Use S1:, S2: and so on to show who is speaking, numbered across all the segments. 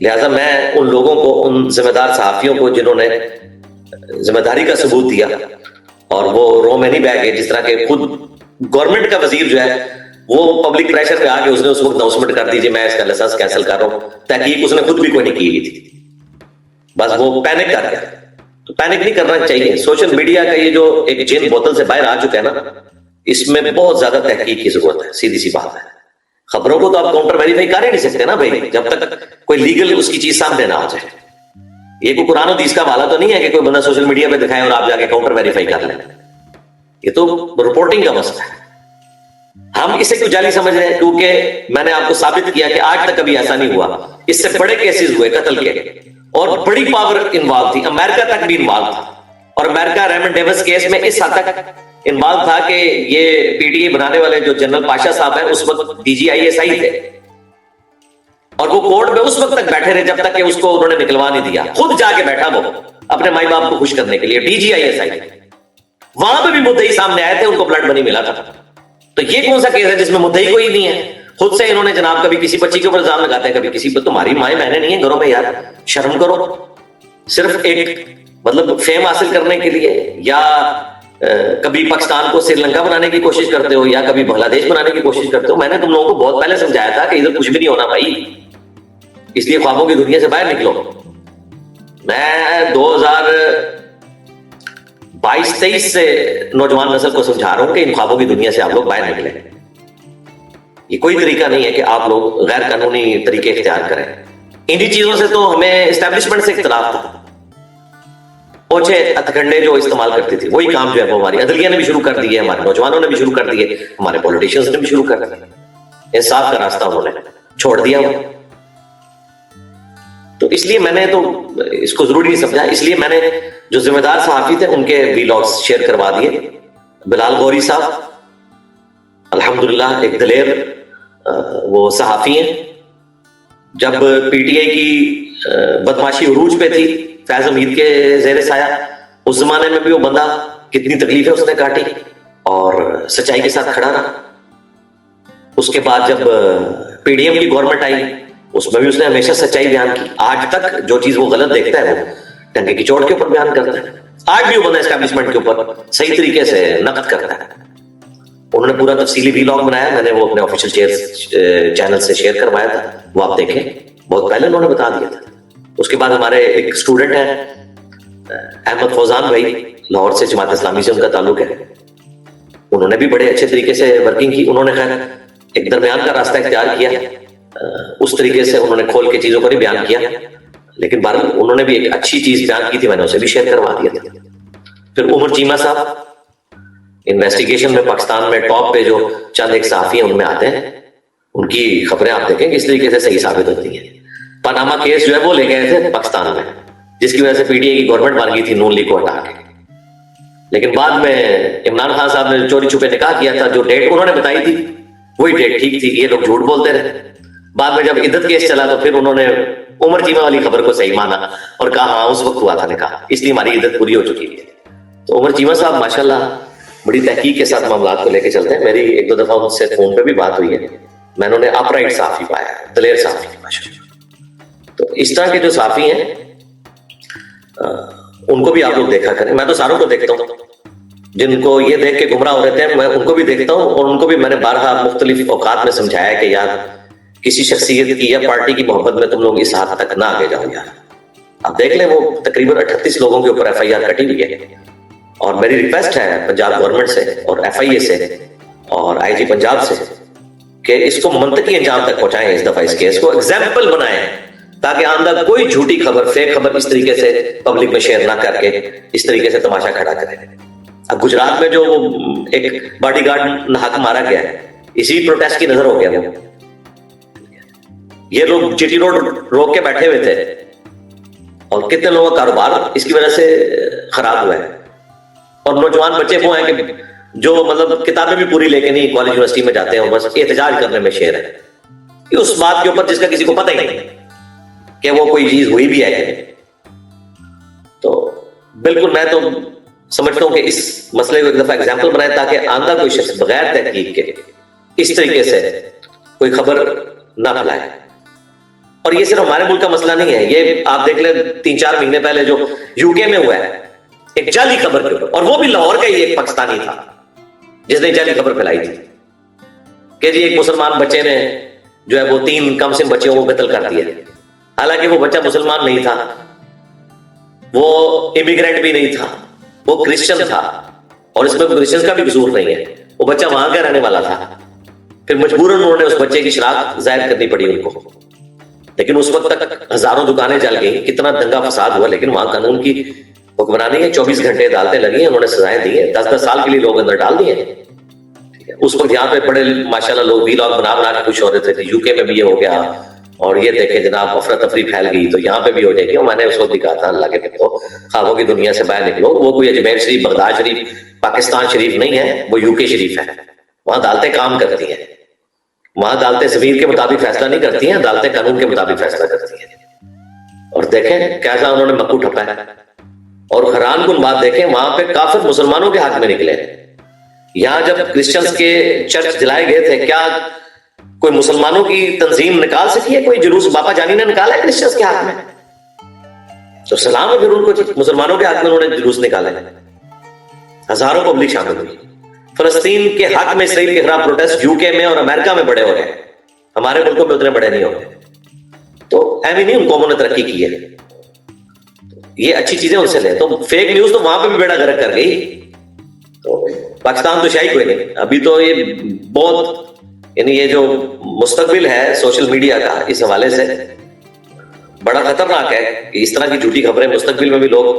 S1: لہٰذا میں ان لوگوں کو, ان ذمہ دار صحافیوں کو جنہوں نے ذمہ داری کا ثبوت دیا, اور وہ رو میں نہیں بہ گئے, جس طرح کہ خود گورنمنٹ کا وزیر جو ہے وہ پبلک پریشر پہ آ کے اس نے اس وقت اناؤنسمنٹ کر دیجیے میں اس کا لائسنس کینسل کر رہا ہوں, تحقیق اس نے خود بھی کوئی نہیں کی ہوئی تھی, بس وہ پینک کر گیا. تو پینک نہیں کرنا چاہیے. سوشل میڈیا کا یہ جو ایک جن بوتل سے باہر آ چکا ہے نا, اس میں بہت زیادہ تحقیق کی ضرورت ہے. سیدھی سی بات ہے, خبروں کو تو آپ کاؤنٹر ویریفائی کر ہی نہیں سکتے نا بھائی, جب تک کوئی لیگل اس کی چیز سامنے نہ آ جائے. یہ کوئی قرآن و حدیث کا حوالہ تو نہیں ہے کہ کوئی بندہ سوشل میڈیا پہ دکھائے اور آپ جا کے کاؤنٹر ویریفائی کر لیں. یہ تو رپورٹنگ کا مسئلہ ہے. ہم اسے کیوں جعلی سمجھ رہے ہیں؟ کیونکہ میں نے آپ کو ثابت کیا کہ آج تک کبھی ایسا نہیں ہوا. اس سے بڑے کیسز ہوئے قتل کے, اور بڑی پاور انوالو تھی, امریکہ تک بھی انوالو تھا. اور امریکہ ریمنڈ ڈیوس کیس میں اس حد تک انوالو تھا کہ یہ پی ٹی آئی بنانے والے جو جنرل پاشا صاحب ہیں اس وقت D G I S I تھے, اور وہ کورٹ میں اس وقت تک بیٹھے رہے جب تک کہ اس کو انہوں نے نکلوا نہیں دیا. خود جا کے بیٹھا وہ اپنے مائی باپ کو خوش کرنے کے لیے, D G I S I. وہاں پہ بھی مدعی سامنے آئے تھے, ان کو بلڈ منی ملا تھا. تو یہ کون سا کیس ہے جس میں مدعی کوئی نہیں ہے؟ خود سے انہوں نے جناب کبھی کسی بچی کے اوپر الزام لگاتے ہیں, کبھی کسی پر. تمہاری مائیں بہنیں نہیں ہیں گھروں میں یار, شرم کرو. صرف ایک مطلب فیم حاصل کرنے کے لیے, یا کبھی پاکستان کو سری لنکا بنانے کی کوشش کرتے ہو, یا کبھی بنگلہ دیش بنانے کی کوشش کرتے ہو. میں نے تم لوگوں کو بہت پہلے سمجھایا تھا کہ ادھر کچھ بھی نہیں ہونا بھائی, اس لیے خوابوں کی دنیا سے باہر نکلو. میں 2022-23 سے نوجوان نسل کو سمجھا رہا ہوں کہ ان خوابوں کی دنیا سے آپ لوگ باہر نکلیں. یہ کوئی طریقہ نہیں ہے کہ آپ لوگ غیر قانونی طریقے اختیار کریں. انہی چیزوں سے تو ہمیں اسٹیبلشمنٹ سے اختلاف تھا. اوچھے ہتھکنڈے جو استعمال کرتی تھی, وہی کام جو ہے وہ ہماری عدلیہ نے بھی شروع کر دیے, ہمارے نوجوانوں نے بھی شروع کر دیے, ہمارے پولیٹیشینز نے بھی شروع کر دیا. انصاف کا راستہ انہوں نے چھوڑ دیا. تو اس لیے میں نے تو اس کو ضروری نہیں سمجھا. اس لیے میں نے جو ذمہ دار صحافی تھے ان کے ویلاگز شیئر کروا دیے. بلال غوری صاحب الحمدللہ ایک دلیر وہ صحافی ہیں. جب پی ٹی آئی کی بدماشی عروج پہ تھی فیض حمید کے زیر سایہ, اس زمانے میں بھی وہ بندہ کتنی تکلیفیں اس نے کاٹی اور سچائی کے ساتھ کھڑا رہا. اس کے بعد جب پی ڈی ایم کی گورنمنٹ آئی اس میں بھی اس نے ہمیشہ سچائی بیان کی. آج تک جو چیز وہ غلط دیکھتا ہے وہ ٹنگے کی چوٹ کے اوپر بیان کرتا ہے. آج بھی وہ بندہ اسٹیبلشمنٹ کے اوپر صحیح طریقے سے نقد کرتا ہے. انہوں نے پورا تفصیلی ویلاگ بنایا, میں نے وہ اپنے آفیشیل چینل سے شیئر کروایا تھا, وہ آپ دیکھیں. بہت پہلے انہوں نے بتا دیا تھا. اس کے بعد ہمارے ایک اسٹوڈنٹ ہیں احمد فوزان بھائی, لاہور سے, جماعت اسلامی سے ان کا تعلق ہے. انہوں نے بھی بڑے اچھے طریقے سے ورکنگ کی. انہوں نے خیر ایک درمیان کا راستہ اختیار کیا, اس طریقے سے انہوں نے کھول کے چیزوں کو نہیں بیان کیا, لیکن بہرحال انہوں نے بھی ایک اچھی چیز بیان کی تھی, میں نے اسے بھی شیئر کروا دیا تھا. پھر عمر چیمہ صاحب انویسٹیگیشن میں پاکستان میں ٹاپ پہ جو چند ایک صحافی ہیں ان میں آتے ہیں, ان کی خبریں آپ دیکھیں کہ اس طریقے سے صحیح ثابت ہوتی ہیں. پاناما کیس جو ہے وہ لے گئے تھے پاکستان میں, جس کی وجہ سے پی ٹی آئی کی گورنمنٹ بن گئی تھی نون لیگ کو ہٹا کے. لیکن بعد میں عمران خان صاحب نے چوری چھپے نکاح کیا تھا, جو ڈیٹ انہوں نے بتائی تھی وہی ڈیٹ ٹھیک تھی, یہ لوگ جھوٹ بولتے رہے. بعد میں جب عدت کیس چلا تو پھر انہوں نے عمر چیمہ والی خبر کو صحیح مانا اور کہا ہاں اس وقت ہوا تھا نکاح, اس لیے ہماری عدت پوری ہو چکی ہے. تو عمر چیمہ صاحب ماشاءاللہ بڑی تحقیق کے ساتھ معاملات کو لے کے چلتے ہیں. میری ایک دو دفعہ ان سے فون پہ بھی بات ہوئی ہے, میں انہوں نے اپ رائٹ صحافی پایا, دلیر صحافی ماشاءاللہ. تو اس طرح کے جو صحافی ہیں ان کو بھی آپ لوگ دیکھا کریں. میں تو ساروں کو دیکھتا ہوں, جن کو یہ دیکھ کے گمراہ ہو رہتے ہیں میں ان کو بھی دیکھتا ہوں, اور ان کو بھی میں نے بارہا مختلف اوقات میں سمجھایا کہ یار کسی شخصیت کی یا پارٹی کی محبت میں تم لوگ اس حد تک نہ آگے جاؤ یار. آپ دیکھ لیں وہ تقریباً 38 لوگوں کے اوپر ایف آئی آر کٹی ہوئی ہے, اور میری ریکویسٹ ہے پنجاب گورنمنٹ سے اور ایف آئی اے سے اور آئی جی پنجاب سے کہ اس کو منطقی انجام تک پہنچائیں. اس دفعہ اس کیس کو ایگزامپل بنائیں تاکہ آندہ کوئی جھوٹی خبر, فیک خبر اس طریقے سے پبلک میں شیئر نہ کر کے اس طریقے سے تماشا کھڑا کرے. اب گجرات میں جو ایک باڈی گارڈ نہاک مارا گیا ہے, اسی پروٹیسٹ کی نظر ہو گیا. وہ یہ لوگ جی ٹی روڈ روک کے بیٹھے ہوئے تھے, اور کتنے لوگوں کا کاروبار اس کی وجہ سے خراب ہوا ہے. اور نوجوان بچے وہ ہیں کہ جو مطلب کتابیں بھی پوری لے کے نہیں کالج یونیورسٹی میں جاتے ہیں, بس احتجاج کرنے میں شیر ہے کہ اس بات کے اوپر جس کا کسی کو پتہ ہی نہیں کہ وہ کوئی چیز ہوئی بھی ہے. تو بالکل میں تو سمجھتا ہوں کہ اس مسئلے کو ایک دفعہ ایگزامپل بنائے تاکہ آندہ کوئی شخص بغیر تحقیق کے اس طریقے سے کوئی خبر نہ پھیلائے. اور یہ صرف ہمارے ملک کا مسئلہ نہیں ہے، یہ آپ دیکھ لیں 3-4 مہینے پہلے جو یو کے میں ہوا ہے ایک جعلی خبر کے اوپر، اور وہ بھی لاہور کا ہی ایک پاکستانی تھا جس نے جعلی خبر پھیلائی تھی کہ جی ایک مسلمان بچے نے جو ہے وہ 3 کم سن بچوں کو قتل کر دیا، حالانکہ وہ بچہ مسلمان نہیں تھا، وہ امیگرینٹ بھی نہیں تھا، وہ کرسچن تھا، اور اس میں کرسچن کا بھی قصور نہیں ہے، وہ بچہ وہاں کا رہنے والا تھا، پھر مجبوراً انہوں نے اس بچے کی شناخت ظاہر کرنی پڑی ان کو، لیکن اس وقت تک ہزاروں دکانیں جل گئیں، کتنا دنگا فساد ہوا، لیکن وہاں قانون کی حکمرانی ہے، 24 گھنٹے عدالتیں لگی ہیں، انہوں نے سزائیں دی ہیں، 10-10 سال کے لیے لوگ اندر ڈال دیے ہیں۔ اس وقت یہاں پہ بڑے ماشاءاللہ لوگ ویلاگ بنا بنا کے خوش ہو رہے تھے کہ یو کے میں بھی یہ ہو گیا، اور یہ دیکھیں جناب افراتفری پھیل گئی تو یہاں پہ بھی ہو جائے گی، اور میں نے اس وقت بھی کہا تھا اللہ کے تو خوابوں کی دنیا سے باہر نکلو، وہ کوئی اجمیر شریف، بغداد شریف، پاکستان شریف نہیں ہے، وہ یو کے شریف ہے، وہاں عدالتیں کام کرتی ہیں، وہاں عدالتیں ضمیر کے مطابق فیصلہ نہیں کرتی ہیں، عدالتیں قانون کے مطابق فیصلہ کرتی ہیں۔ اور دیکھیں کیسا انہوں نے مکو ٹھپا ہے، اور حیران کن بات دیکھیں وہاں پہ کافر مسلمانوں کے حق میں نکلے، یہاں جب کرسچنز کے چرچ جلائے گئے تھے کیا کوئی مسلمانوں کی تنظیم نکال سکی ہے؟ کوئی جلوس باپا جانی نے نکالا ہے کرسچنز کے حق میں؟ تو سلام ہے پھر ان کو، مسلمانوں کے حق میں انہوں نے جلوس نکالے، ہزاروں پبلک شامل ہوئی۔ فلسطین کے حق میں اسرائیل کے خلاف پروٹیسٹ یو کے میں اور امریکہ میں بڑے ہو گئے، ہمارے ملکوں میں اتنے بڑے نہیں ہو گئے، تو اہم ہی نہیں ان قوموں نے ترقی کی ہے، یہ اچھی چیزیں ان سے لیں۔ تو فیک نیوز تو وہاں پہ بھی بیڑا گرک کر گئی، تو پاکستان تو شاہی کوئی نہیں، ابھی تو یہ بہت یعنی یہ جو مستقبل ہے سوشل میڈیا کا اس حوالے سے بڑا خطرناک ہے کہ اس طرح کی جھوٹی خبریں مستقبل میں بھی لوگ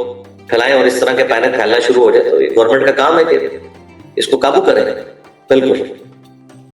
S1: پھیلائیں اور اس طرح کے پینک پھیلنا شروع ہو جائے، تو یہ گورنمنٹ کا کام ہے کہ اس کو قابو کریں۔ بالکل